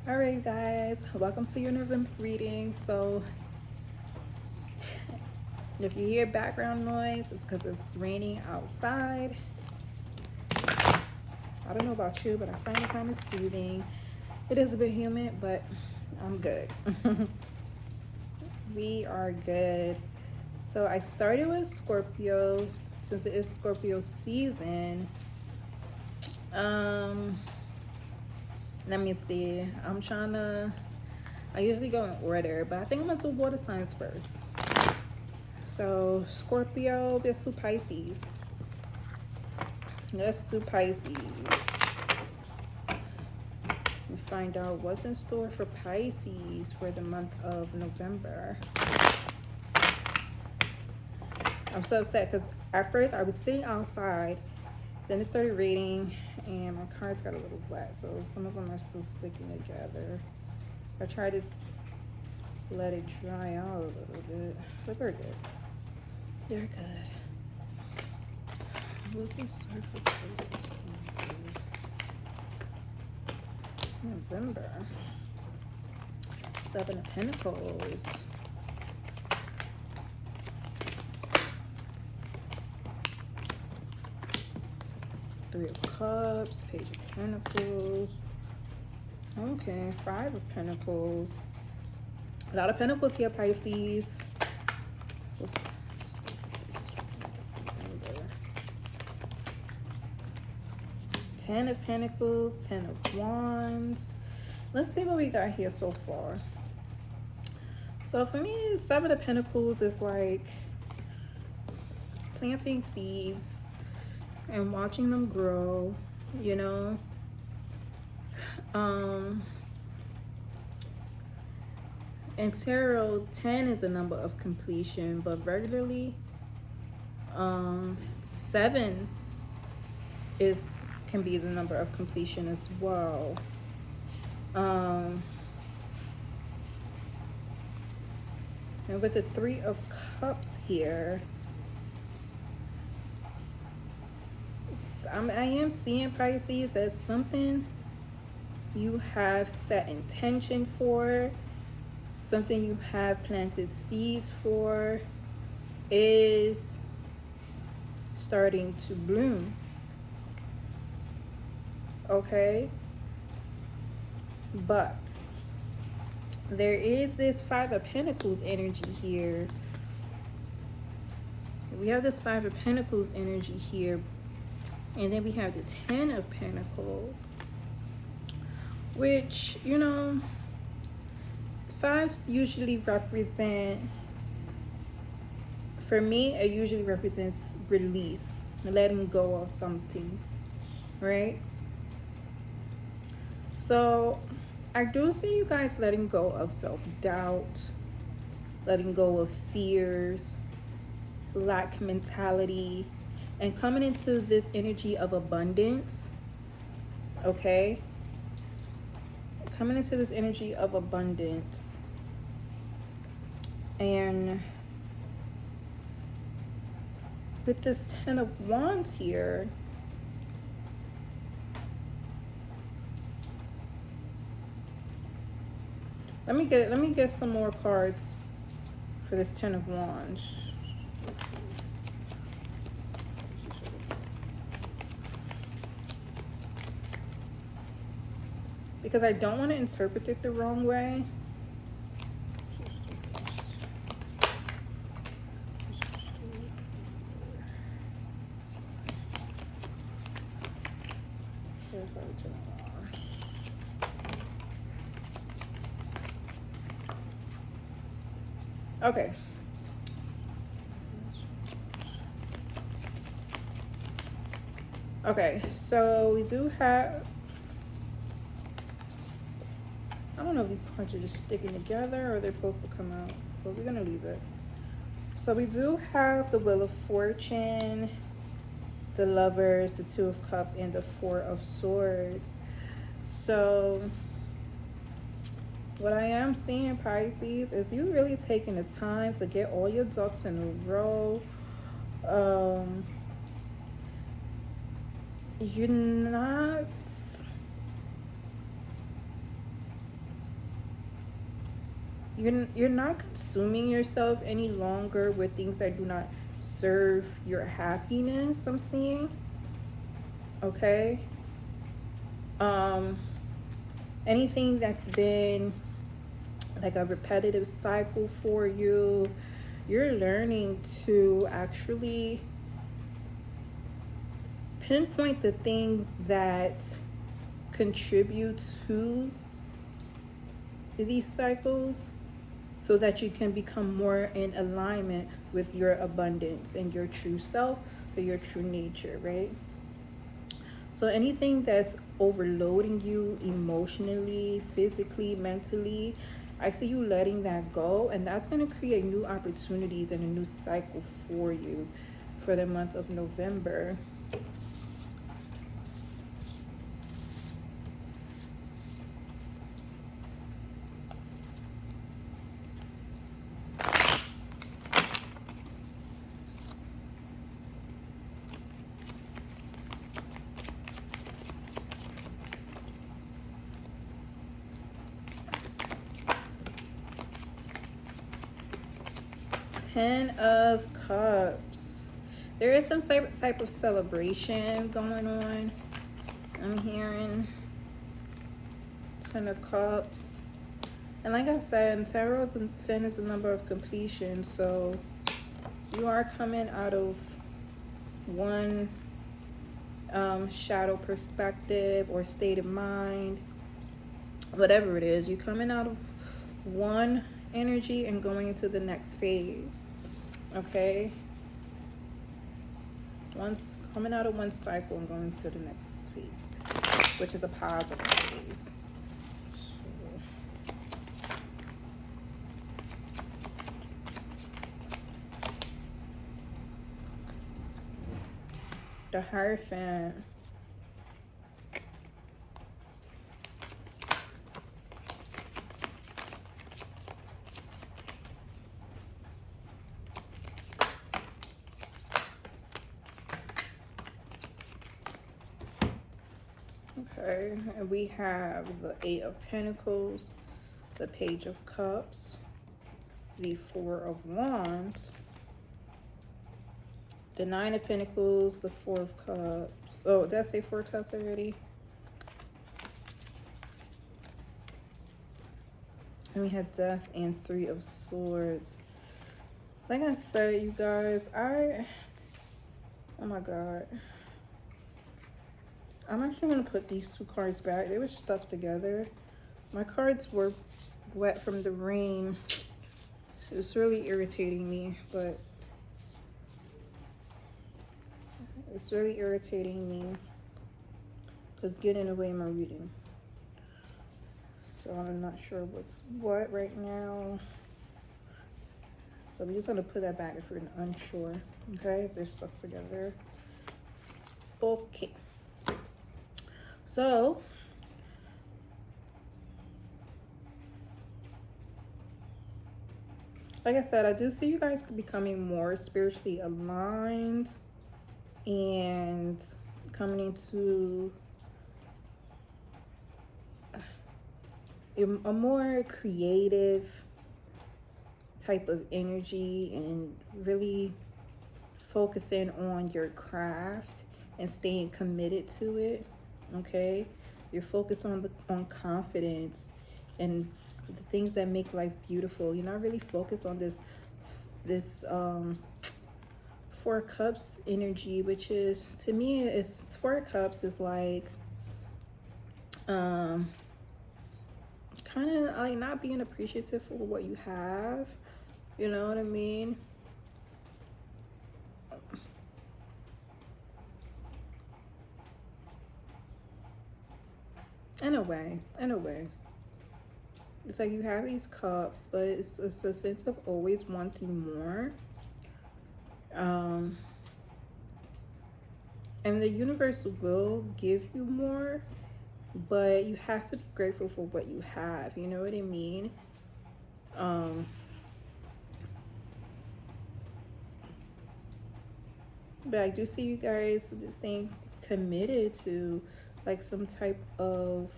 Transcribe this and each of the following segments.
All right, guys, welcome to your November reading. So, if you hear background noise, it's because it's raining outside. I don't know about you, but I find it kind of soothing. It is a bit humid, but I'm good. We are good. So, I started with Scorpio since it is Scorpio season. Um, Let me see. I usually go in order, but I think I'm gonna do water signs first. So Scorpio, let's do Pisces. Let's do Pisces. We find out what's in store for Pisces for the month of November. I'm so upset because at first I was sitting outside, then it started raining, and my cards got a little wet, so some of them are still sticking together. I tried to let it dry out a little bit, but they're good. They're good. What's this start for Pisces? November. Seven of Pentacles. Three of Cups. Page of Pentacles. Okay, Five of Pentacles. A lot of Pentacles here, Pisces. Ten of Pentacles, Ten of Wands. Let's see what we got here so far. So for me, Seven of Pentacles is like planting seeds and watching them grow, you know. In tarot, 10 is a number of completion, but regularly, 7 can be the number of completion as well. And with the Three of Cups here, I am seeing, Pisces, that's something you have set intention for, something you have planted seeds for is starting to bloom. Okay, but there is this Five of Pentacles energy here. We have this Five of Pentacles energy here, and then we have the Ten of Pentacles, which, you know, fives usually represent, for me, it usually represents release, letting go of something, right? So I do see you guys letting go of self-doubt, letting go of fears, lack mentality, and coming into this energy of abundance. Okay, coming into this energy of abundance. And with this Ten of Wands here, let me get some more cards for this Ten of Wands. Because I don't want to interpret it the wrong way. Okay. Okay, so we do have, I don't know if these cards are just sticking together or they're supposed to come out, but we're gonna leave it. So we do have the Wheel of Fortune, the Lovers, the Two of Cups, and the Four of Swords. So what I am seeing, Pisces, is you really taking the time to get all your ducks in a row. You're not you're not consuming yourself any longer with things that do not serve your happiness, I'm seeing. Okay. Um anything that's been like a repetitive cycle for you, you're learning to actually pinpoint the things that contribute to these cycles so that you can become more in alignment with your abundance and your true self or your true nature, right? So anything that's overloading you emotionally, physically, mentally, I see you letting that go, and that's going to create new opportunities and a new cycle for you for the month of November. 10 of Cups. There is some type of celebration going on. I'm hearing 10 of Cups. And like I said, in tarot, the 10 is the number of completion. So you are coming out of one shadow perspective or state of mind. Whatever it is, you're coming out of one energy and going into the next phase. Okay? Once coming out of one cycle and going to the next phase, which is a positive phase. The Hierophant. Okay, and we have the Eight of Pentacles, the Page of Cups, the Four of Wands, the Nine of Pentacles, the Four of Cups. Oh, did I say Four of Cups already? And we had Death and Three of Swords. Like I said, you guys, oh my God. I'm actually going to put these two cards back. They were stuck together. My cards were wet from the rain. It was really irritating me, but it's really irritating me because getting away my reading. So I'm not sure what's what right now. So we're just going to put that back if you're unsure, okay? If they're stuck together. Okay. So, like I said, I do see you guys becoming more spiritually aligned and coming into a more creative type of energy and really focusing on your craft and staying committed to it. Okay, you're focused on confidence and the things that make life beautiful. You're not really focused on this Four Cups energy, which is, to me, is Four Cups is like kind of like not being appreciative for what you have. You know what I mean? In a way. It's like you have these cups, but it's a sense of always wanting more. And the universe will give you more, but you have to be grateful for what you have. You know what I mean? But I do see you guys staying committed to like some type of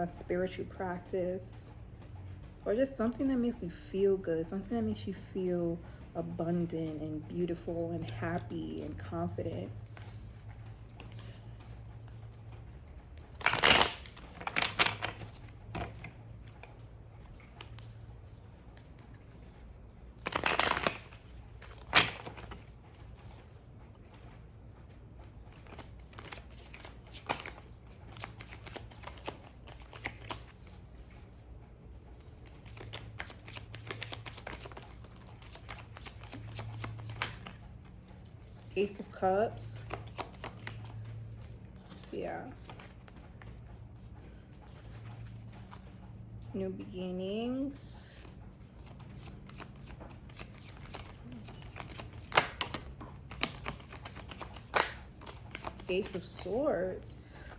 spiritual practice, or just something that makes you feel good, something that makes you feel abundant and beautiful and happy and confident. Ace of Cups. Yeah. New beginnings. Ace of Swords.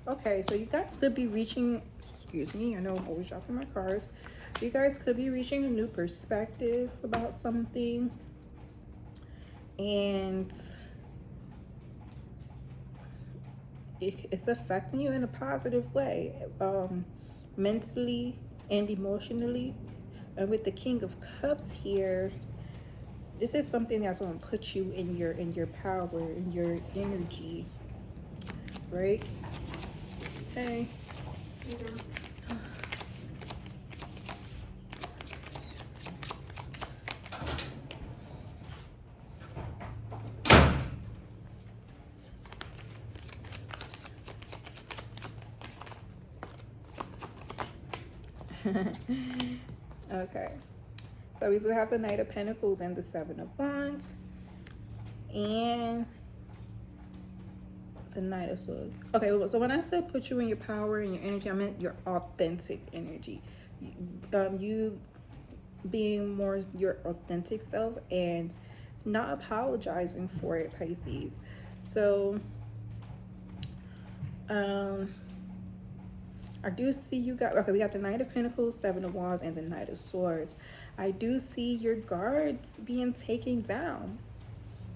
Okay, so you guys could be reaching, excuse me, I know I'm always dropping my cards. You guys could be reaching a new perspective about something. And it's affecting you in a positive way, mentally and emotionally. And with the King of Cups here, this is something that's going to put you in your power, in your energy, right? Hey. Okay, so we do have the Knight of Pentacles and the Seven of Wands and the Knight of Swords. Okay, so when I said put you in your power and your energy, I meant your authentic energy. You being more your authentic self and not apologizing for it, Pisces. So I do see you got, okay, we got the Knight of Pentacles, Seven of Wands, and the Knight of Swords. I do see your guards being taken down.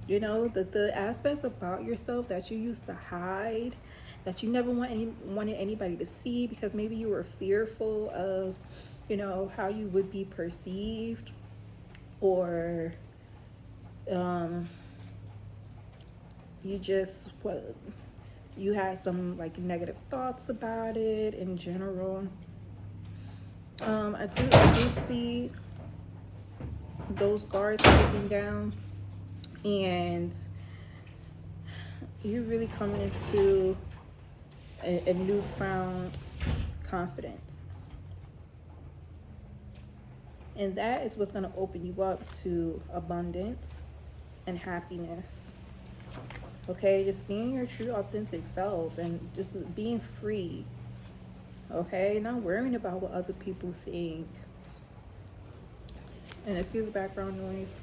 You know, the aspects about yourself that you used to hide, that you never wanted anybody to see because maybe you were fearful of, you know, how you would be perceived, or you just, what, you had some like negative thoughts about it in general. I do see those guards taken down, and you're really coming into a newfound confidence. And that is what's going to open you up to abundance and happiness. Okay, just being your true authentic self and just being free. Okay, not worrying about what other people think. And excuse the background noise.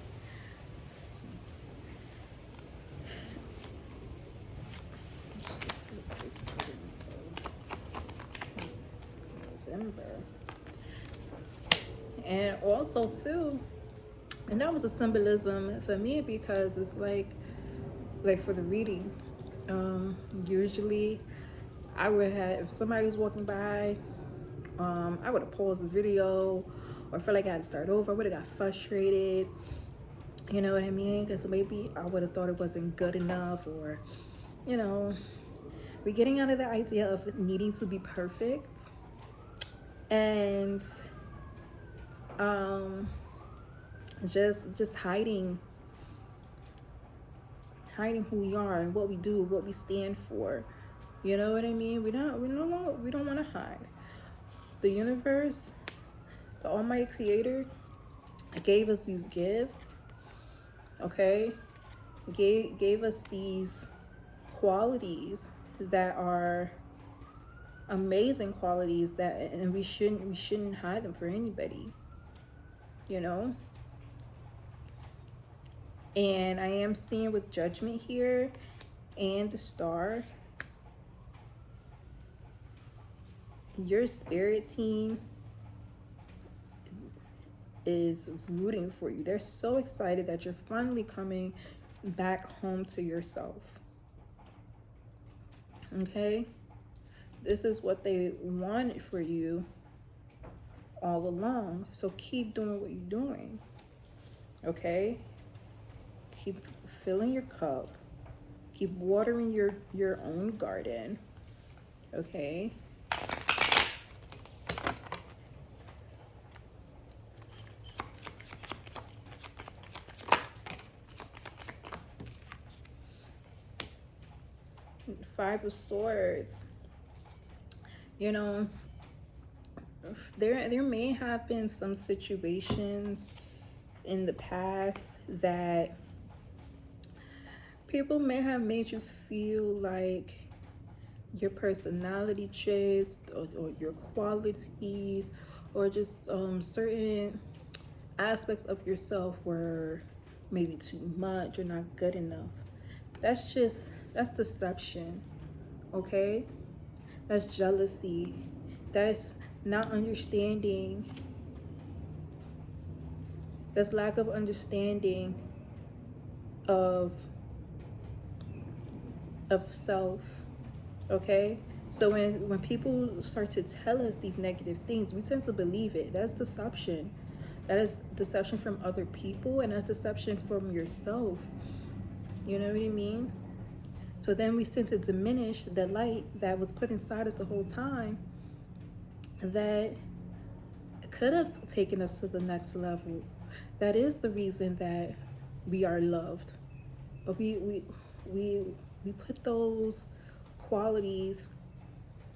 November. And also too, and that was a symbolism for me because it's like for the reading, usually I would have, if somebody's walking by, I would have paused the video or felt like I had to start over. I would have got frustrated, you know what I mean? Because maybe I would have thought it wasn't good enough, or, you know, we're getting out of the idea of needing to be perfect, and just hiding who we are and what we do, what we stand for. You know what I mean? We don't want to hide. The universe, the Almighty Creator, gave us these gifts. Okay, gave us these qualities that are amazing qualities, that, and we shouldn't hide them for anybody. You know. And I am seeing with Judgment here and the Star, your spirit team is rooting for you. They're so excited that you're finally coming back home to yourself. Okay? This is what they wanted for you all along. So keep doing what you're doing. Okay? Keep filling your cup. Keep watering your own garden. Okay? Five of Swords. You know, there may have been some situations in the past that people may have made you feel like your personality traits or your qualities or just certain aspects of yourself were maybe too much or not good enough. That's deception, okay? That's jealousy. That's not understanding. That's lack of understanding of self, okay? So when people start to tell us these negative things, we tend to believe it. That's deception. That is deception from other people, and that's deception from yourself. You know what I mean? So then we tend to diminish the light that was put inside us the whole time, that could have taken us to the next level. That is the reason that we are loved. But we put those qualities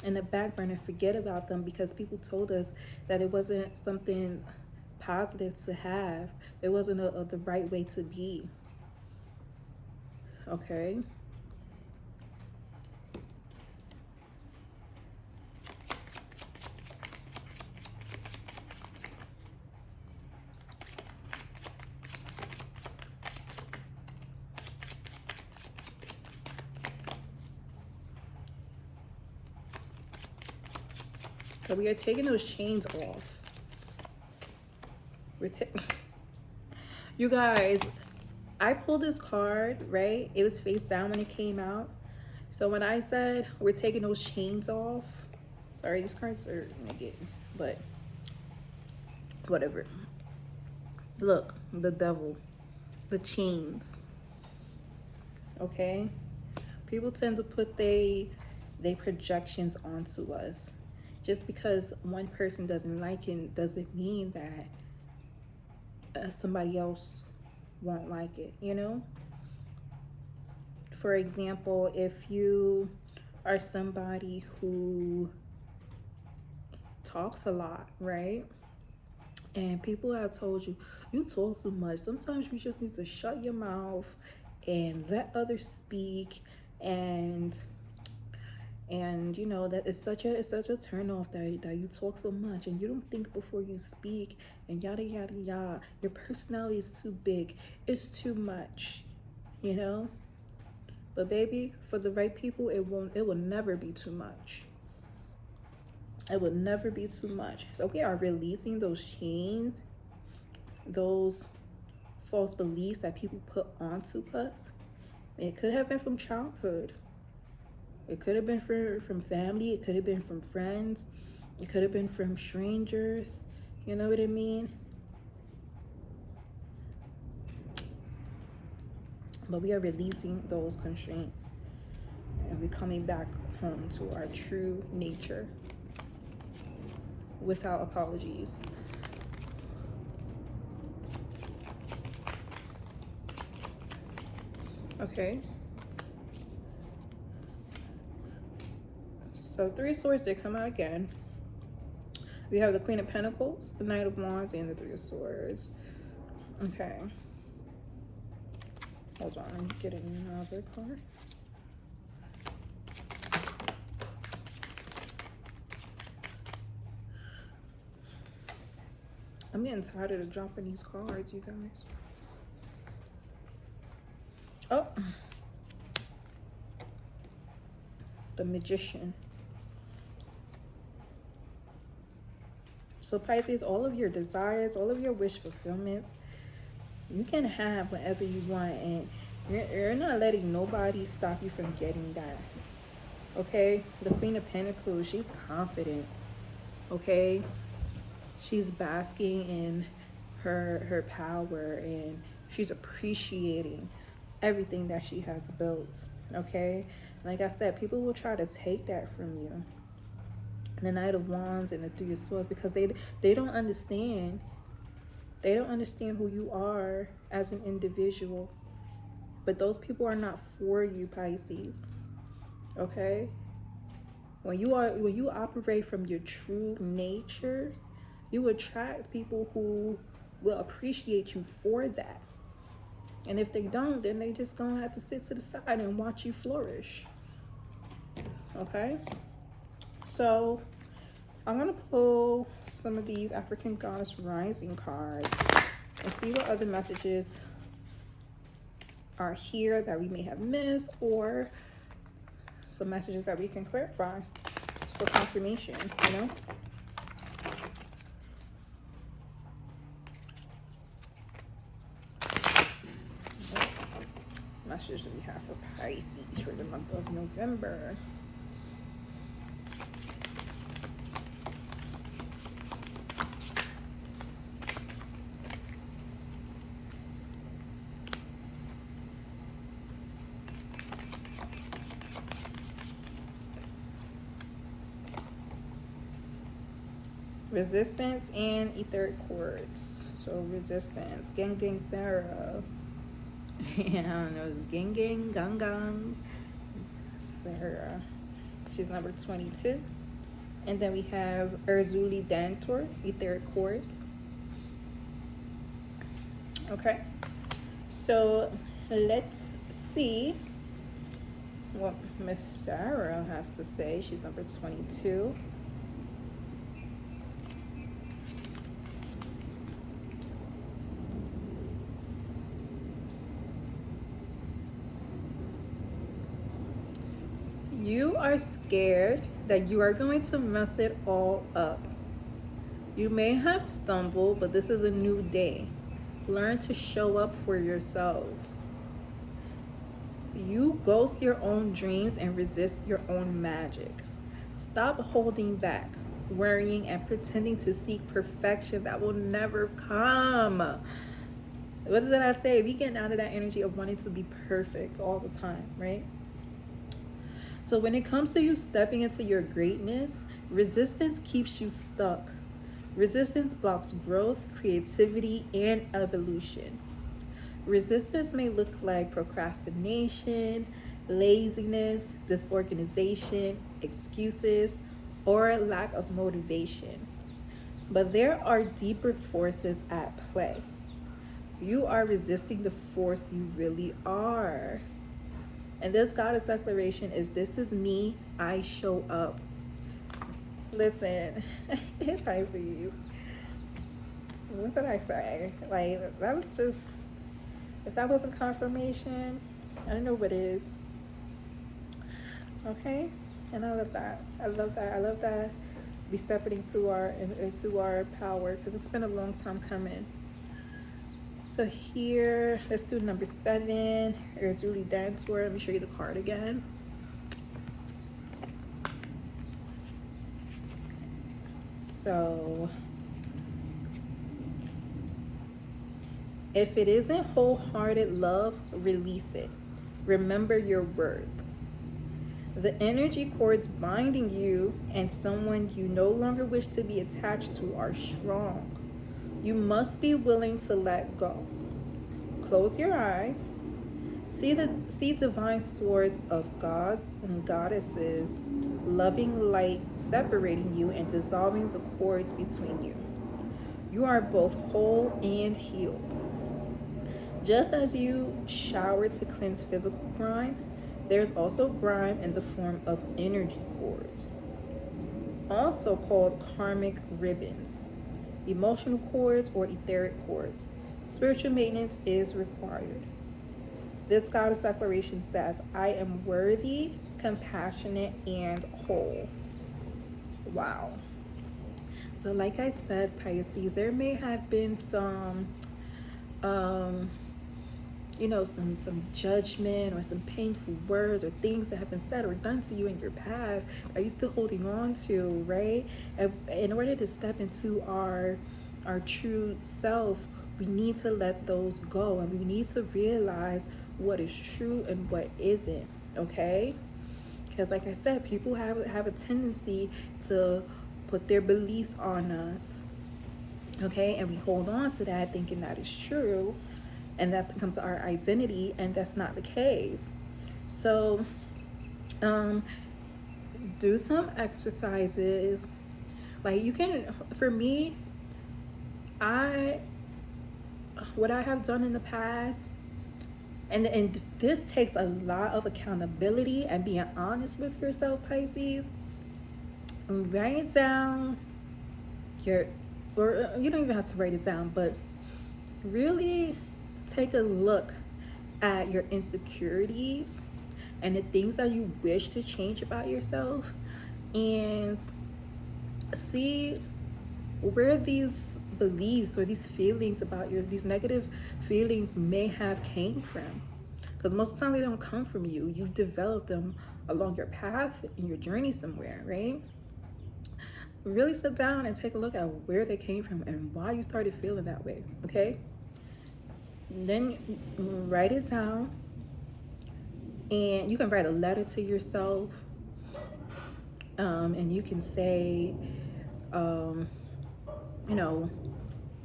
in the back burner, forget about them because people told us that it wasn't something positive to have. It wasn't the right way to be. Okay? So we are taking those chains off. You guys, I pulled this card, right? It was face down when it came out. So when I said we're taking those chains off, sorry, these cards are naked, but whatever. Look, the devil, the chains. Okay? People tend to put they projections onto us. Just because one person doesn't like it doesn't mean that somebody else won't like it, you know? For example, if you are somebody who talks a lot, right? And people have told you, you talk too much. Sometimes you just need to shut your mouth and let others speak, and you know that it's such a turn off that you talk so much and you don't think before you speak and yada yada yada. Your personality is too big. It's too much, you know? But baby, for the right people, it will never be too much. It will never be too much. So we are releasing those chains, those false beliefs that people put onto us. It could have been from childhood. It could have been from family. It could have been from friends. It could have been from strangers. You know what I mean? But we are releasing those constraints. And we're coming back home to our true nature without apologies. Okay. So 3 of Swords did come out again. We have the Queen of Pentacles, the Knight of Wands, and the 3 of Swords. Okay. Hold on, let me get another card. I'm getting tired of dropping these cards, you guys. Oh. The Magician. So Pisces, all of your desires, all of your wish fulfillments, you can have whatever you want, and you're not letting nobody stop you from getting that. Okay, the Queen of Pentacles, she's confident. Okay, she's basking in her power, and she's appreciating everything that she has built. Okay, like I said, people will try to take that from you. The Knight of Wands and the Three of Swords, because they don't understand. They don't understand who you are as an individual. But those people are not for you, Pisces. Okay? When you operate from your true nature, you attract people who will appreciate you for that. And if they don't, then they just gonna have to sit to the side and watch you flourish. Okay? So I'm gonna pull some of these African Goddess Rising cards and see what other messages are here that we may have missed, or some messages that we can clarify for confirmation, you know? Messages that we have for Pisces for the month of November. Resistance and etheric quartz. So resistance, Gang Gang Sarah. Yeah, I don't know, it's Gang Gang Gang Gang Sarah. She's number 22. And then we have Erzuli Dantor, etheric quartz. Okay, so let's see what Miss Sarah has to say. She's number 22. You are scared that you are going to mess it all up. You may have stumbled, but this is a new day. Learn to show up for yourself. You ghost your own dreams and resist your own magic. Stop holding back, worrying, and pretending to seek perfection that will never come. What did I say? We get out of that energy of wanting to be perfect all the time, right? So when it comes to you stepping into your greatness, resistance keeps you stuck. Resistance blocks growth, creativity, and evolution. Resistance may look like procrastination, laziness, disorganization, excuses, or lack of motivation. But there are deeper forces at play. You are resisting the force you really are. And this goddess declaration is, this is me, I show up. Listen, Pisces, what did I say? Like, that was just, if that wasn't confirmation, I don't know what is. Okay? And I love that. I love that. I love that we stepping into our power, because it's been a long time coming. So here, let's do number 7. Here's Julie Dantor. Let me show you the card again. So, if it isn't wholehearted love, release it. Remember your worth. The energy cords binding you and someone you no longer wish to be attached to are strong. You must be willing to let go. Close your eyes. See divine swords of gods and goddesses, loving light separating you and dissolving the cords between you. You are both whole and healed. Just as you shower to cleanse physical grime, there's also grime in the form of energy cords, also called karmic ribbons, emotional cords, or etheric cords. Spiritual maintenance is required. This goddess declaration says, I am worthy, compassionate, and whole. Wow. So like I said, Pisces, there may have been some some judgment or some painful words or things that have been said or done to you in your past that you're still holding on to, right? And in order to step into our true self, we need to let those go, and we need to realize what is true and what isn't. Okay, because like I said, people have a tendency to put their beliefs on us. Okay, and we hold on to that thinking that is true, and that becomes our identity, and that's not the case. So um do some exercises. Like, you can, for me, I what I have done in the past, and this takes a lot of accountability and being honest with yourself, Pisces. Write down your, or you don't even have to write it down, but really take a look at your insecurities and the things that you wish to change about yourself, and see where these beliefs or these feelings about these negative feelings may have came from. Because most of the time they don't come from you. You've developed them along your path in your journey somewhere, right? Really sit down and take a look at where they came from and why you started feeling that way, okay? Then write it down, and you can write a letter to yourself, and you can say, you know,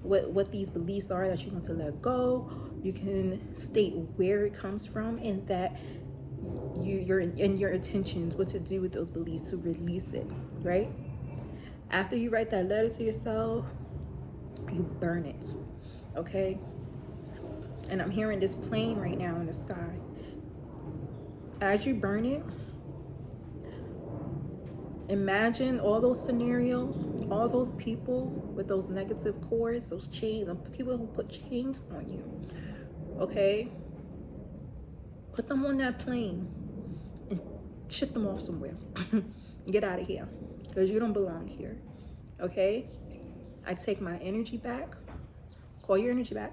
what these beliefs are that you want to let go. You can state where it comes from, and that your intentions, what to do with those beliefs to release it, right? After you write that letter to yourself, you burn it, okay? And I'm hearing this plane right now in the sky. As you burn it, imagine all those scenarios, all those people with those negative cords, those chains, the people who put chains on you, okay? Put them on that plane and ship them off somewhere. Get out of here, because you don't belong here, okay? I take my energy back. Call your energy back.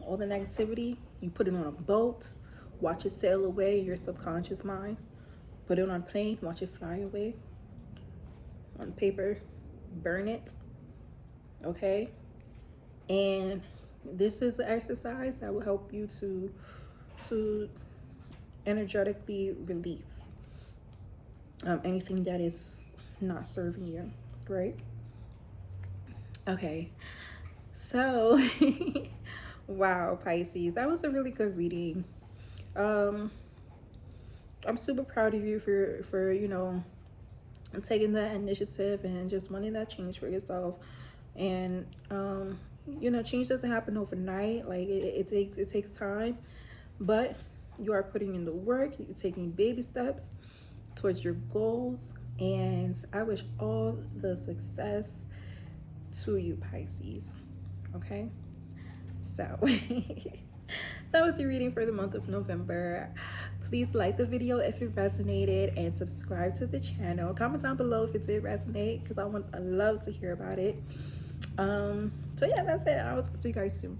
All the negativity, you put it on a boat, watch it sail away in your subconscious mind. Put it on a plane, watch it fly away. On paper, burn it, okay? And this is an exercise that will help you to energetically release anything that is not serving you, right? Okay, so wow, Pisces, that was a really good reading. I'm super proud of you for taking that initiative and just wanting that change for yourself. And change doesn't happen overnight. Like, it takes time, but you are putting in the work. You're taking baby steps towards your goals, and I wish all the success to you, Pisces. Okay, so that was your reading for the month of November. Please like the video if it resonated, and subscribe to the channel. Comment down below if it did resonate, because I love to hear about it. So yeah, that's it. I'll talk to you guys soon.